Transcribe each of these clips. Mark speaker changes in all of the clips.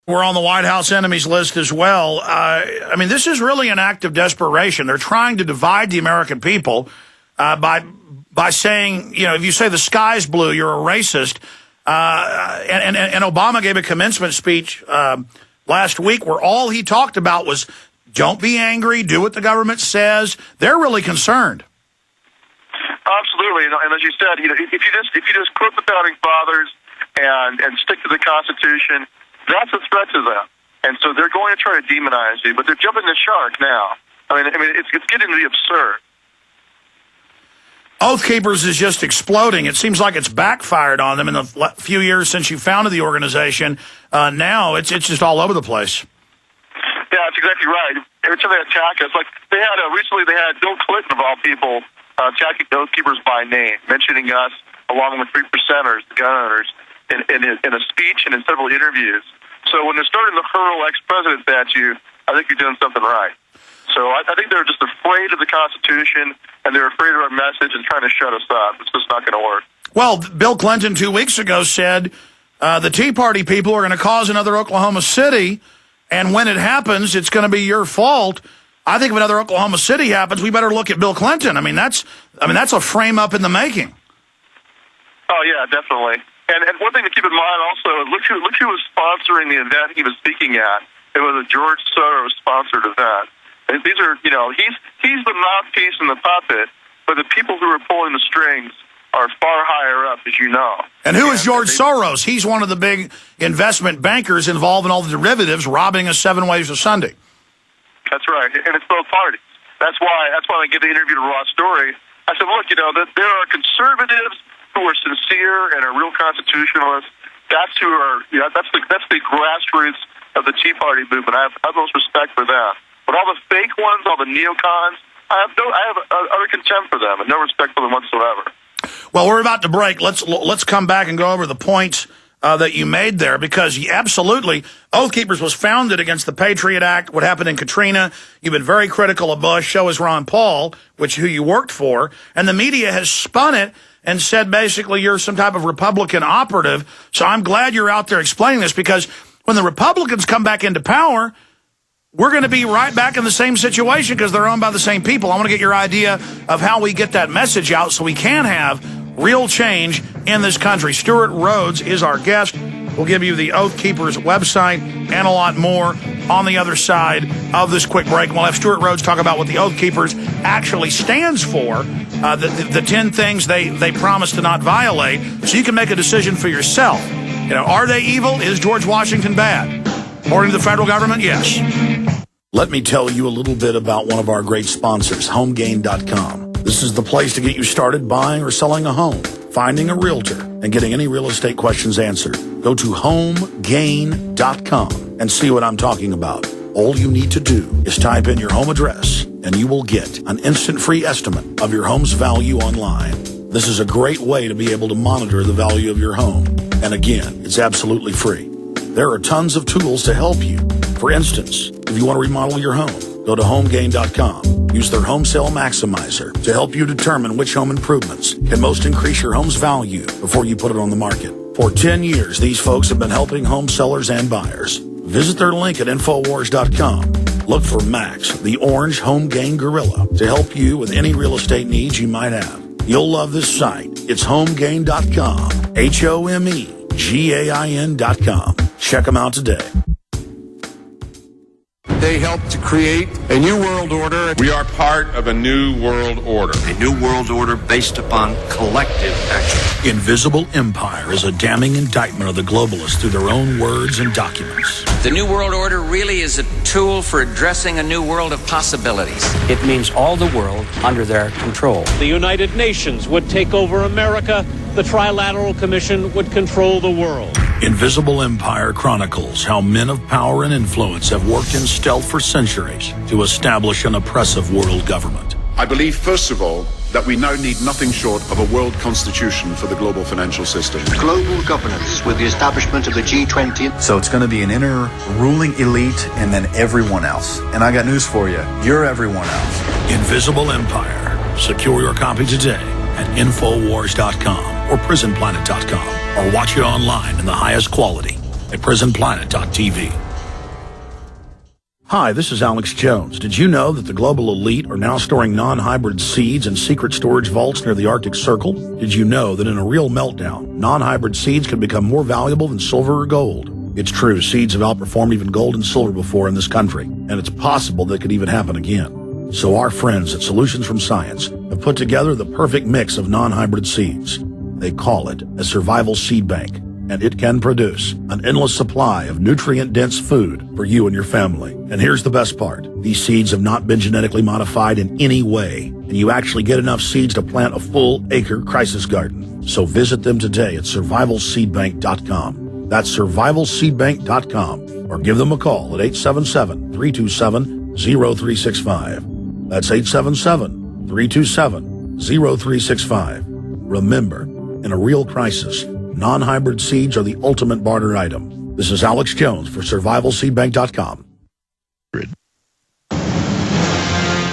Speaker 1: We're on the White House enemies list as well. I mean, this is really an act of desperation. They're trying to divide the American people by saying, you know, if you say the sky's blue, you're a racist. And Obama gave a commencement speech last week where all he talked about was, don't be angry, do what the government says. They're really concerned.
Speaker 2: Absolutely, and as you said, you know, if you just quote the founding fathers and stick to the Constitution, that's a threat to them, and so they're going to try to demonize you. But they're jumping the shark now. I mean, it's getting to be absurd.
Speaker 1: Oath Keepers is just exploding. It seems like it's backfired on them in the few years since you founded the organization. Now it's just all over the place.
Speaker 2: Yeah, that's exactly right. Every time they attack us, like they had recently, they had Bill Clinton of all people attacking Oath Keepers by name, mentioning us along with 3 percenters, the gun owners, in a speech and in several interviews. So when they're starting to hurl ex-presidents at you, I think you're doing something right. So I think they're just afraid of the Constitution, and they're afraid of our message and trying to shut us up. It's just not going to work.
Speaker 1: Well, Bill Clinton 2 weeks ago said the Tea Party people are going to cause another Oklahoma City, and when it happens, it's going to be your fault. I think if another Oklahoma City happens, we better look at Bill Clinton. I mean, that's a frame up in the making.
Speaker 2: Oh yeah, definitely. And one thing to keep in mind also, look who was sponsoring the event he was speaking at. It was a George Soros sponsored event. And these are, you know, he's the mouthpiece and the puppet, but the people who are pulling the strings are far higher up, as you know.
Speaker 1: And who is George Soros? He's one of the big investment bankers involved in all the derivatives, robbing us 7 ways of Sunday.
Speaker 2: That's right, and it's both parties. That's why I gave the interview to Ross Story. I said, look, you know, that there are conservatives who are sincere and are real constitutionalists. That's who are, you know, that's the grassroots of the Tea Party movement. I have utmost respect for them. But all the fake ones, all the neocons, I have utter contempt for them and no respect for them whatsoever.
Speaker 1: Well, we're about to break. Let's come back and go over the points that you made there, because absolutely, Oath Keepers was founded against the Patriot Act, what happened in Katrina. You've been very critical of Bush, so is Ron Paul, who you worked for, and the media has spun it and said basically you're some type of Republican operative. So I'm glad you're out there explaining this, because when the Republicans come back into power, we're going to be right back in the same situation because they're owned by the same people. I want to get your idea of how we get that message out so we can have real change in this country. Stewart Rhodes is our guest. We'll give you the Oath Keepers website and a lot more on the other side of this quick break. We'll have Stewart Rhodes talk about what the Oath Keepers actually stands for, the 10 things they promise to not violate, so you can make a decision for yourself. You know, are they evil? Is George Washington bad? According to the federal government, yes. Let me tell you a little bit about one of our great sponsors, HomeGain.com. This is the place to get you started buying or selling a home, finding a realtor, and getting any real estate questions answered. Go to HomeGain.com and see what I'm talking about. All you need to do is type in your home address, and you will get an instant free estimate of your home's value online. This is a great way to be able to monitor the value of your home. And again, it's absolutely free. There are tons of tools to help you. For instance, if you want to remodel your home, go to HomeGain.com. Use their Home Sale Maximizer to help you determine which home improvements can most increase your home's value before you put it on the market. For 10 years, these folks have been helping home sellers and buyers. Visit their link at Infowars.com. Look for Max, the orange Home Gain Gorilla, to help you with any real estate needs you might have. You'll love this site. It's HomeGain.com. HomeGain.com. Check them out today.
Speaker 3: They helped to create a new world order.
Speaker 4: We are part of a new world order.
Speaker 5: A new world order based upon collective action.
Speaker 1: Invisible Empire is a damning indictment of the globalists through their own words and documents.
Speaker 6: The new world order really is a tool for addressing a new world of possibilities.
Speaker 7: It means all the world under their control.
Speaker 8: The United Nations would take over America. The Trilateral Commission would control the world.
Speaker 1: Invisible Empire chronicles how men of power and influence have worked in stealth for centuries to establish an oppressive world government.
Speaker 9: I believe, first of all, that we now need nothing short of a world constitution for the global financial system.
Speaker 10: Global governance with the establishment of the G20.
Speaker 11: So it's going to be an inner ruling elite and then everyone else. And I got news for you. You're everyone else.
Speaker 1: Invisible Empire. Secure your copy today at Infowars.com or PrisonPlanet.com, or watch it online in the highest quality. at prisonplanet.tv. Hi, this is Alex Jones. Did you know that the global elite are now storing non-hybrid seeds in secret storage vaults near the Arctic Circle? Did you know that in a real meltdown, non-hybrid seeds can become more valuable than silver or gold? It's true, seeds have outperformed even gold and silver before in this country, and it's possible that could even happen again. So our friends at Solutions from Science have put together the perfect mix of non-hybrid seeds. They call it a survival seed bank, and it can produce an endless supply of nutrient-dense food for you and your family. And here's the best part. These seeds have not been genetically modified in any way, and you actually get enough seeds to plant a full acre crisis garden. So visit them today at survivalseedbank.com. That's survivalseedbank.com, or give them a call at 877-327-0365. That's 877-327-0365. Remember, in a real crisis, non-hybrid seeds are the ultimate barter item. This is Alex Jones for survivalseedbank.com.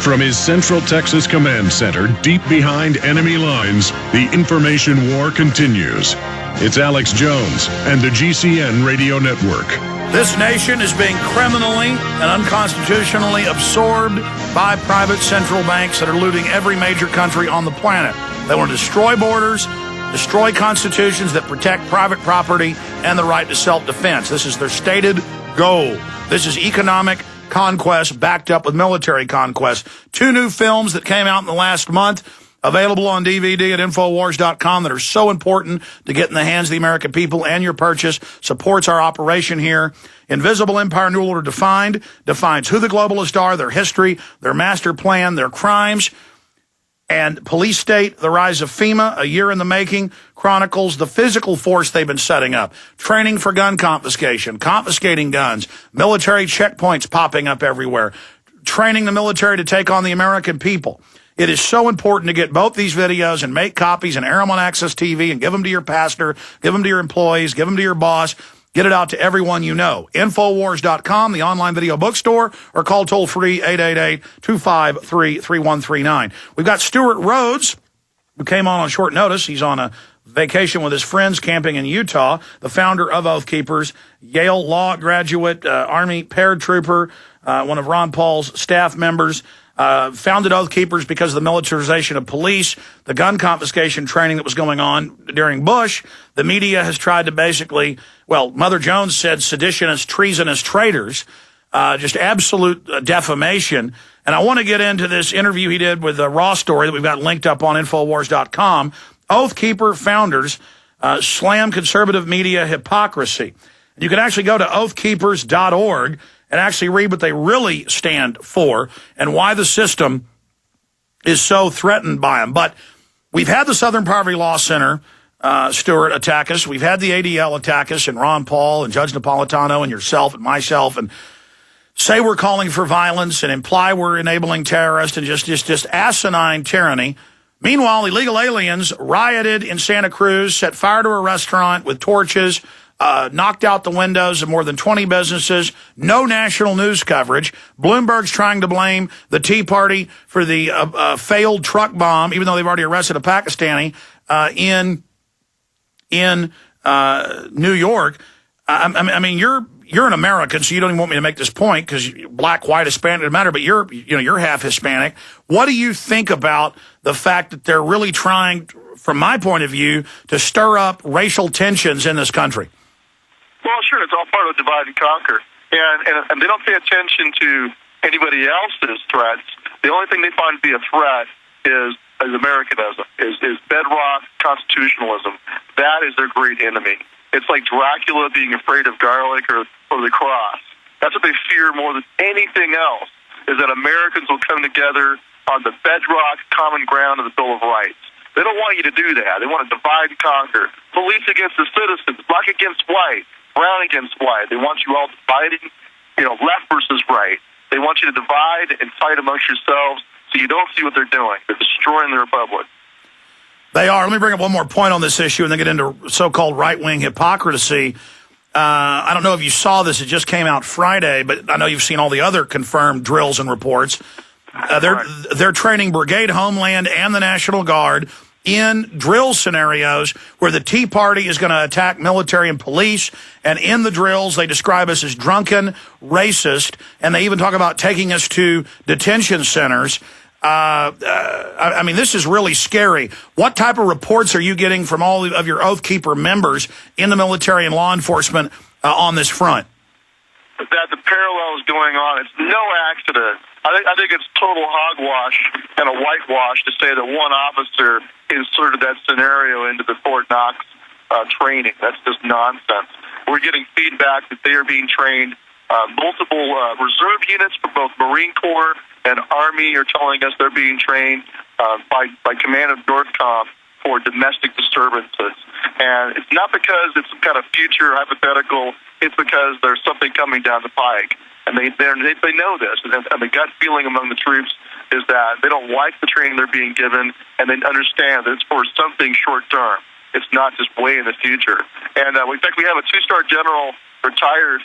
Speaker 12: From his Central Texas Command Center, deep behind enemy lines, the information war continues. It's Alex Jones and the GCN Radio Network.
Speaker 1: This nation is being criminally and unconstitutionally absorbed by private central banks that are looting every major country on the planet. They want to destroy borders, destroy constitutions that protect private property and the right to self-defense. This is their stated goal. This is economic conquest backed up with military conquest. 2 new films that came out in the last month, available on DVD at Infowars.com, that are so important to get in the hands of the American people, and your purchase supports our operation here. Invisible Empire New Order Defined defines who the globalists are, their history, their master plan, their crimes. And Police State, The Rise of FEMA, A Year in the Making, chronicles the physical force they've been setting up. Training for gun confiscation, confiscating guns, military checkpoints popping up everywhere, training the military to take on the American people. It is so important to get both these videos and make copies and air them on Access TV and give them to your pastor, give them to your employees, give them to your boss. Get it out to everyone you know. Infowars.com, the online video bookstore, or call toll-free 888-253-3139. We've got Stewart Rhodes, who came on short notice. He's on a vacation with his friends camping in Utah, the founder of Oath Keepers, Yale Law graduate, Army paratrooper, one of Ron Paul's staff members. Founded Oath Keepers because of the militarization of police, the gun confiscation training that was going on during Bush. The media has tried to basically, well, Mother Jones said seditionists, treasonous traitors, just absolute defamation. And I want to get into this interview he did with the Raw story that we've got linked up on Infowars.com. Oath Keeper founders slam conservative media hypocrisy. You can actually go to oathkeepers.org and actually read what they really stand for and why the system is so threatened by them. But we've had the Southern Poverty Law Center, Stewart, attack us. We've had the ADL attack us, and Ron Paul and Judge Napolitano and yourself and myself, and say we're calling for violence and imply we're enabling terrorists and just asinine tyranny. Meanwhile, illegal aliens rioted in Santa Cruz, set fire to a restaurant with torches, knocked out the windows of more than 20 businesses, no national news coverage. Bloomberg's trying to blame the Tea Party for the failed truck bomb, even though they've already arrested a Pakistani in New York. I mean, you're an American, so you don't even want me to make this point because black, white, Hispanic, doesn't matter, but you're half Hispanic. What do you think about the fact that they're really trying, from my point of view, to stir up racial tensions in this country?
Speaker 2: Well, sure, it's all part of divide and conquer. And they don't pay attention to anybody else's threats. The only thing they find to be a threat is Americanism, is bedrock constitutionalism. That is their great enemy. It's like Dracula being afraid of garlic or the cross. That's what they fear more than anything else, is that Americans will come together on the bedrock common ground of the Bill of Rights. They don't want you to do that. They want to divide and conquer. Police against the citizens, black against white, brown against white. They want you all dividing, left versus right. They want you to divide and fight amongst yourselves so you don't see what they're doing. They're destroying the republic.
Speaker 1: They are. Let me bring up one more point on this issue and then get into so-called right-wing hypocrisy. I don't know if you saw this. It just came out Friday, but I know you've seen all the other confirmed drills and reports. They're training Brigade Homeland and the National Guard in drill scenarios where the Tea Party is going to attack military and police, and in the drills they describe us as drunken, racist, and they even talk about taking us to detention centers. I mean, this is really scary. What type of reports are you getting from all of your Oath Keeper members in the military and law enforcement on this front?
Speaker 2: That the parallels going on, it's no accident. I think it's total hogwash and a whitewash to say that one officer inserted that scenario into the Fort Knox training. That's just nonsense. We're getting feedback that they are being trained. Multiple reserve units from both Marine Corps and Army are telling us they're being trained by command of NORTHCOM for domestic disturbances. And it's not because it's some kind of future hypothetical. It's because there's something coming down the pike. And they know this. And the gut feeling among the troops is that they don't like the training they're being given, and they understand that it's for something short term. It's not just way in the future. And in fact, we have a 2-star general retired